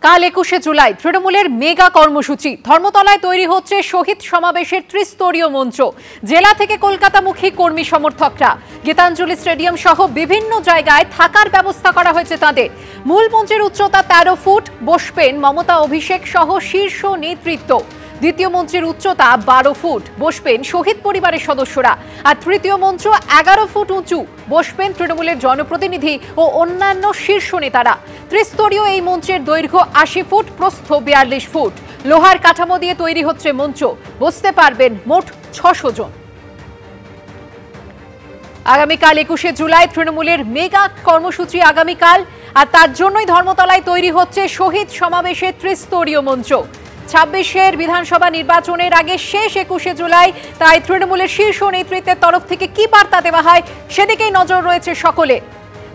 কাল ২১শে জুলাই তৃণমূলের মেগা কর্মসূচি। ধর্মতলায় তৈরি হচ্ছে শহীদ সমাবেশের ত্রিস্তরীয় মঞ্চ। জেলা থেকে কলকাতামুখী কর্মী সমর্থকরা গীতাঞ্জলি স্টেডিয়াম সহ বিভিন্ন জায়গায় থাকার ব্যবস্থা করা হয়েছে তাদের। মূল মঞ্চের উচ্চতা ১৩ ফুট, বসবেন মমতা, অভিষেক সহ শীর্ষ নেতৃত্ব। দ্বিতীয় মঞ্চের উচ্চতা ১২ ফুট, বসবেন শহীদ পরিবারের সদস্যরা। আর তৃতীয় মঞ্চ ১১ ফুট উঁচু, বসবেন তৃণমূলের জনপ্রতিনিধি ও অন্যান্য শীর্ষ নেতারা। ত্রিস্তরীয় এই মঞ্চের দৈর্ঘ্য ৮০ ফুট, প্রস্থ ৪২ ফুট। লোহার কাঠামো দিয়ে তৈরি হচ্ছে মঞ্চ, বসতে পারবেন মোট ৬০০ জন। আগামীকাল ২১শে জুলাই তৃণমূলের মেগা কর্মসূচি আগামীকাল, আর তার জন্যই ধর্মতলায় তৈরি হচ্ছে শহীদ সমাবেশের ত্রিস্তরীয় মঞ্চ। ২৬-এর বিধানসভা নির্বাচনের আগে শেষ ২১শে জুলাই, তাই তৃণমূলের শীর্ষ নেতৃত্বের তরফ থেকে কি বার্তা দেওয়া হয় সেদিকেই নজর রয়েছে সকলে।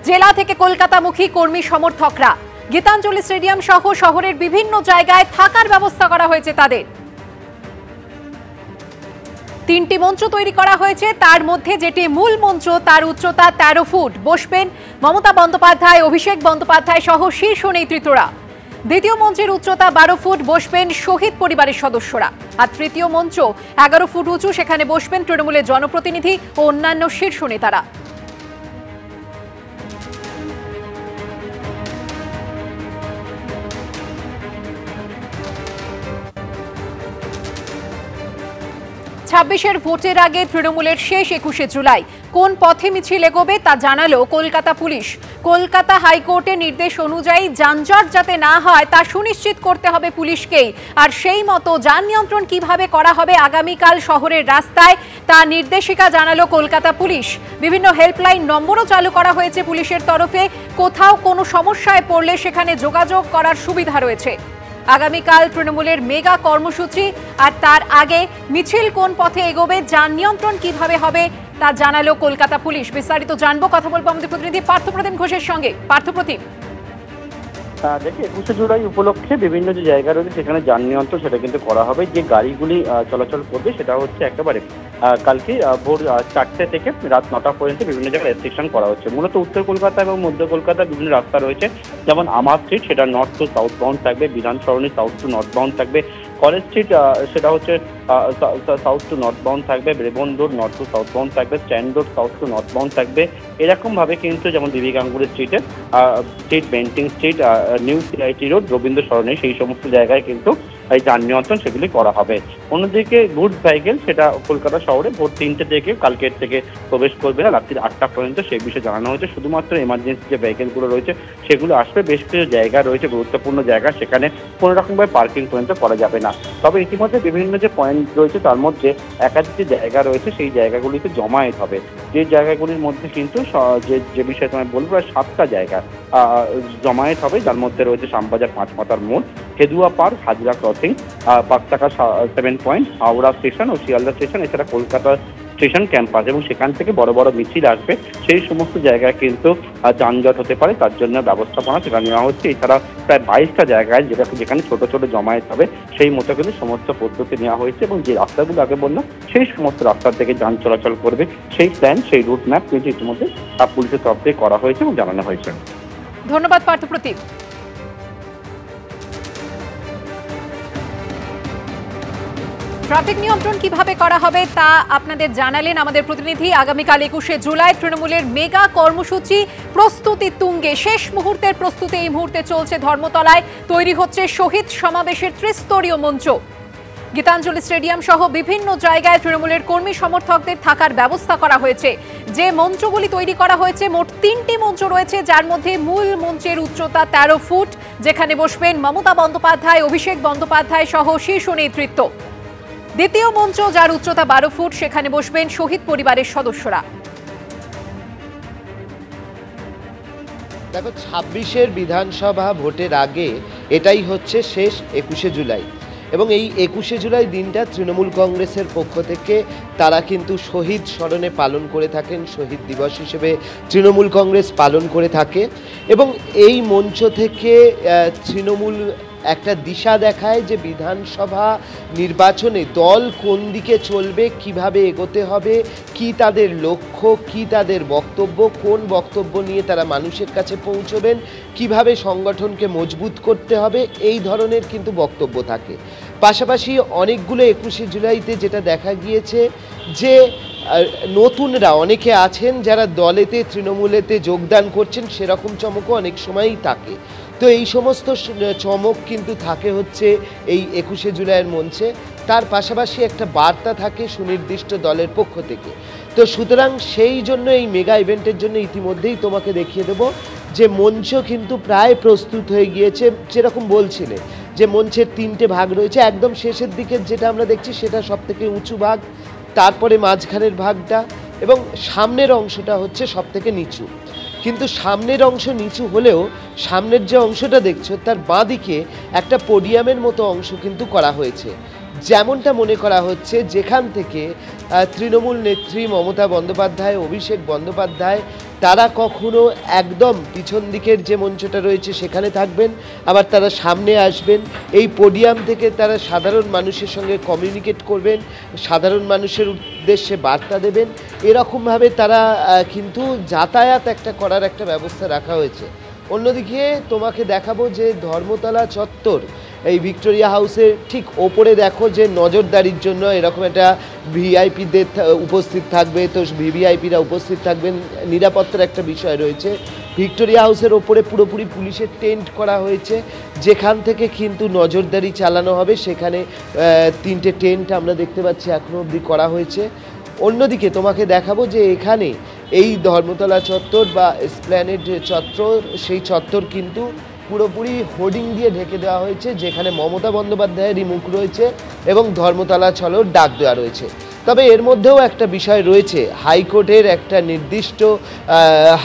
জেলা থেকে কলকাতামুখী কর্মী সমর্থকরা গীতাঞ্জলি স্টেডিয়াম সহ শহরের বিভিন্ন জায়গায় থাকার ব্যবস্থা করা হয়েছে তাদের। ৩টি মঞ্চ তৈরি করা হয়েছে, তার মধ্যে যেটি মূল মঞ্চ তার উচ্চতা ১৩ ফুট, বসবেন মমতা বন্দ্যোপাধ্যায়, অভিষেক বন্দ্যোপাধ্যায় সহ শীর্ষ নেতৃত্বরা। দ্বিতীয় মঞ্চের উচ্চতা ১২ ফুট, বসবেন শহীদ পরিবারের সদস্যরা। আর তৃতীয় মঞ্চ ১১ ফুট উঁচু, সেখানে বসবেন তৃণমূলের জনপ্রতিনিধি ও অন্যান্য শীর্ষ নেতারা। ছাব্বিশের ভোটের আগে তৃণমূলের শেষ ২১শে জুলাই কোন পথে মিছিল এগোবে তা জানালো কলকাতা পুলিশ। কলকাতা হাইকোর্টের নির্দেশ অনুযায়ী যানজট যাতে না হয় তা সুনিশ্চিত করতে হবে পুলিশকেই। আর সেই মতো যান নিয়ন্ত্রণ কিভাবে করা হবে আগামীকাল শহরের রাস্তায় তা নির্দেশিকা জানালো কলকাতা পুলিশ। বিভিন্ন হেল্পলাইন নম্বরও চালু করা হয়েছে পুলিশের তরফে। কোথাও কোনো সমস্যায় পড়লে সেখানে যোগাযোগ করার সুবিধা রয়েছে। আগামীকাল তৃণমূলের মেগা কর্মসূচি, আর তার আগে মিছিল কোন পথে এগোবে, যান নিয়ন্ত্রণ কিভাবে হবে তা জানালো কলকাতা পুলিশ। বিস্তারিত জানবো, কথা বলবো আমাদের প্রতিনিধি পার্থপ্রতিম ঘোষের সঙ্গে। পার্থপ্রতিম, দেখি ২১শে জুলাই উপলক্ষে বিভিন্ন যে জায়গা রয়েছে সেখানে যান নিয়ন্ত্রণ সেটা কিন্তু করা হবে। যে গাড়িগুলি চলাচল করবে সেটা হচ্ছে একেবারে কালকে ভোর ৪টে থেকে রাত ৯টা পর্যন্ত বিভিন্ন জায়গায় রেস্ট্রিকশন করা হচ্ছে। মূলত উত্তর কলকাতা এবং মধ্য কলকাতার বিভিন্ন রাস্তা রয়েছে, যেমন আমার স্ট্রিট সেটা নর্থ টু সাউথ বাউন্ড থাকবে, Bidhan Sarani south to north bound থাকবে, কলেজ স্ট্রিট সেটা হচ্ছে সাউথ টু নর্থ বাউন্ড থাকবে, রেবন road north to south bound থাকবে, Strand road south to north bound থাকবে। এরকমভাবে কিন্তু যেমন বিবি গাঙ্গুলি স্ট্রিটে street, Bentinck street, new CIT road, Rabindra Sarani, সেই সমস্ত জায়গায় কিন্তু এই যান নিয়ন্ত্রণ সেগুলি করা হবে। অন্যদিকে গুডস ভেহিকেল সেটা কলকাতা শহরে ভোর ৩টে থেকে কালকের থেকে প্রবেশ করবে না, রাত্রি ৮টা পর্যন্ত সেই বিষয়ে জানানো হয়েছে। শুধুমাত্র এমার্জেন্সি যে ভেহিকেলগুলো রয়েছে সেগুলো আসবে। বেশ কিছু জায়গা রয়েছে গুরুত্বপূর্ণ জায়গা, সেখানে কোনো রকমভাবে পার্কিং পর্যন্ত করা যাবে না। তবে ইতিমধ্যে বিভিন্ন যে পয়েন্ট রয়েছে তার মধ্যে একাধিক যে জায়গা রয়েছে সেই জায়গাগুলিতে জমায়েত হবে। যে জায়গাগুলির মধ্যে কিন্তু যে বিষয়ে তোমায় বলবো, প্রায় 7টা জায়গা জমায়েত হবে, যার মধ্যে রয়েছে শ্যামবাজার ৫ মাথার মোড়, হেদুয়া পার্ক, হাজরা ক্রসিং, পাকচাকা 7 পয়েন্ট, হাওড়া স্টেশন ও শিয়ালদা স্টেশন, এছাড়া কলকাতা স্টেশন ক্যাম্পাস, এবং সেখান থেকে বড় বড় মিছিল আসবে। সেই সমস্ত জায়গায় কিন্তু যানজট হতে পারে, তার জন্য ব্যবস্থাপনা সেটা নেওয়া হচ্ছে। এছাড়া প্রায় 22টা জায়গায় যেখানে ছোট ছোট জমায়েত হবে সেই মতো কিন্তু সমস্ত প্রস্তুতি নেওয়া হয়েছে, এবং যে রাস্তাগুলো আগে বললাম সেই সমস্ত রাস্তার থেকে যান চলাচল করবে সেই প্ল্যান, সেই রুট ম্যাপ কিন্তু ইতিমধ্যে পুলিশের তরফ থেকে করা হয়েছে এবং জানানো হয়েছে। ধন্যবাদ পার্থপ্রতিম। ট্রাফিক নিয়ন্ত্রণ কিভাবে করা হবে তা আপনাদের জানালেন আমাদের প্রতিনিধি। আগামীকাল ২১শে জুলাই তৃণমূলের মেগা কর্মসূচি প্রস্তুতি তুঙ্গে। শেষ মুহূর্তের প্রস্তুতি এই মুহূর্তে চলছে ধর্মতলায়। তৈরি হচ্ছে শহীদ সমাবেশের ত্রিস্তরীয় মঞ্চ। গীতাঞ্জলি স্টেডিয়াম সহ বিভিন্ন জায়গায় তৃণমূলের কর্মী সমর্থকদের থাকার ব্যবস্থা করা হয়েছে। যে মঞ্চগুলি তৈরি করা হয়েছে, মোট ৩টি মঞ্চ রয়েছে, যার মধ্যে মূল মঞ্চের উচ্চতা ১৩ ফুট, যেখানে বসবেন মমতা বন্দ্যোপাধ্যায়, অভিষেক বন্দ্যোপাধ্যায় সহ শীর্ষ নেতৃত্ব। দ্বিতীয় মঞ্চ যার উচ্চতা ১২ ফুট, সেখানে বসবেন শহীদ পরিবারের সদস্যরা। দেখো, ২৬-এর বিধানসভা ভোটের আগে এটাই হচ্ছে শেষ ২১শে জুলাই, এবং এই ২১শে জুলাই দিনটা তৃণমূল কংগ্রেসের পক্ষ থেকে তারা কিন্তু শহীদ স্মরণে পালন করে থাকেন, শহীদ দিবস হিসেবে তৃণমূল কংগ্রেস পালন করে থাকে। এবং এই মঞ্চ থেকে তৃণমূল একটা দিশা দেখায় যে বিধানসভা নির্বাচনে দল কোন দিকে চলবে, কিভাবে এগোতে হবে, কি তাদের লক্ষ্য, কি তাদের বক্তব্য, কোন বক্তব্য নিয়ে তারা মানুষের কাছে পৌঁছবেন, কিভাবে সংগঠনকে মজবুত করতে হবে, এই ধরনের কিন্তু বক্তব্য থাকে। পাশাপাশি অনেকগুলো 21শে জুলাইতে যেটা দেখা গিয়েছে যে নতুনরা অনেকে আছেন যারা দলেতে তৃণমূলেতে যোগদান করছেন, সেরকম চমকও অনেক সময়ই থাকে। তো এই সমস্ত চমক কিন্তু থাকে হচ্ছে এই 21শে জুলাইয়ের মঞ্চে। তার পাশাপাশি একটা বার্তা থাকে সুনির্দিষ্ট দলের পক্ষ থেকে। তো সুতরাং সেই জন্য এই মেগা ইভেন্টের জন্য ইতিমধ্যেই তোমাকে দেখিয়ে দেব যে মঞ্চ কিন্তু প্রায় প্রস্তুত হয়ে গিয়েছে। যেরকম বলছিলে যে মঞ্চের 3টে ভাগ রয়েছে, একদম শেষের দিকে যেটা আমরা দেখছি সেটা সবথেকে উঁচু ভাগ, তারপরে মাঝখানের ভাগটা এবং সামনের অংশটা হচ্ছে সবথেকে নিচু। কিন্তু সামনের অংশ নিচু হলেও সামনের যে অংশটা দেখছো তার বাঁদিকে একটা পোডিয়ামের মতো অংশ কিন্তু করা হয়েছে, যেমনটা মনে করা হচ্ছে যেখান থেকে তৃণমূল নেত্রী মমতা বন্দ্যোপাধ্যায়, অভিষেক বন্দ্যোপাধ্যায় তারা কখনো একদম পিছন দিকের যে মঞ্চটা রয়েছে সেখানে থাকবেন, আবার তারা সামনে আসবেন। এই পোডিয়াম থেকে তারা সাধারণ মানুষের সঙ্গে কমিউনিকেট করবেন, সাধারণ মানুষের উদ্দেশ্যে বার্তা দেবেন। এরকমভাবে তারা কিন্তু যাতায়াত একটা করার একটা ব্যবস্থা রাখা হয়েছে। অন্যদিকে তোমাকে দেখাবো যে ধর্মতলা চত্বর, এই ভিক্টোরিয়া হাউসের ঠিক ওপরে দেখো যে নজরদারির জন্য এরকম একটা ভিআইপিদের উপস্থিত থাকবে, তো ভিভিআইপিরা উপস্থিত থাকবেন, নিরাপত্তার একটা বিষয় রয়েছে। ভিক্টোরিয়া হাউসের ওপরে পুরোপুরি পুলিশের টেন্ট করা হয়েছে, যেখান থেকে কিন্তু নজরদারি চালানো হবে। সেখানে 3টে টেন্ট আমরা দেখতে পাচ্ছি এখনো অবধি করা হয়েছে। অন্যদিকে তোমাকে দেখাবো যে এখানে এই ধর্মতলা চত্বর বা এসপ্ল্যানেড চত্বর, সেই চত্বর কিন্তু পুরোপুরি হোর্ডিং দিয়ে ঢেকে দেওয়া হয়েছে, যেখানে মমতা বন্দ্যোপাধ্যায়েরই মুখ রয়েছে এবং ধর্মতলা চলোর ডাক দেওয়া রয়েছে। তবে এর মধ্যেও একটা বিষয় রয়েছে, হাইকোর্টের একটা নির্দিষ্ট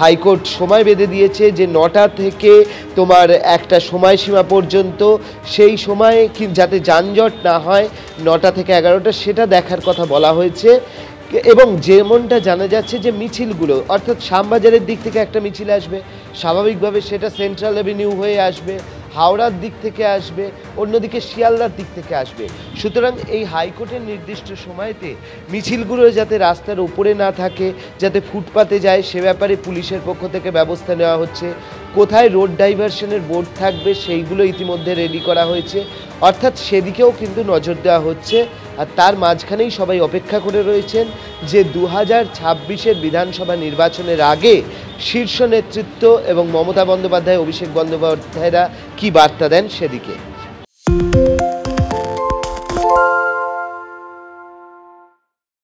হাইকোর্ট সময় বেঁধে দিয়েছে যে 9টা থেকে তোমার একটা সময়সীমা পর্যন্ত, সেই সময়ে যাতে যানজট না হয় 9টা থেকে 11টা, সেটা দেখার কথা বলা হয়েছে। এবং যেমনটা জানা যাচ্ছে যে মিছিলগুলো, অর্থাৎ শ্যামবাজারের দিক থেকে একটা মিছিল আসবে, স্বাভাবিকভাবে সেটা সেন্ট্রাল অ্যাভিনিউ হয়ে আসবে, হাওড়ার দিক থেকে আসবে, অন্যদিকে শিয়ালদার দিক থেকে আসবে। সুতরাং এই হাইকোর্টের নির্দিষ্ট সময়তে মিছিলগুলো যাতে রাস্তার উপরে না থাকে, যাতে ফুটপাতে যায়, সে ব্যাপারে পুলিশের পক্ষ থেকে ব্যবস্থা নেওয়া হচ্ছে। কোথায় রোড ডাইভারশনের বোর্ড থাকবে সেইগুলো ইতিমধ্যে রেডি করা হয়েছে, অর্থাৎ সেদিকেও কিন্তু নজর দেওয়া হচ্ছে। আর তার মাঝখানেই সবাই অপেক্ষা করে রয়েছেন যে 2026-এর বিধানসভা নির্বাচনের আগে শীর্ষ নেতৃত্ব এবং মমতা বন্দ্যোপাধ্যায়, অভিষেক বন্দ্যোপাধ্যায়রা কি বার্তা দেন সেদিকে।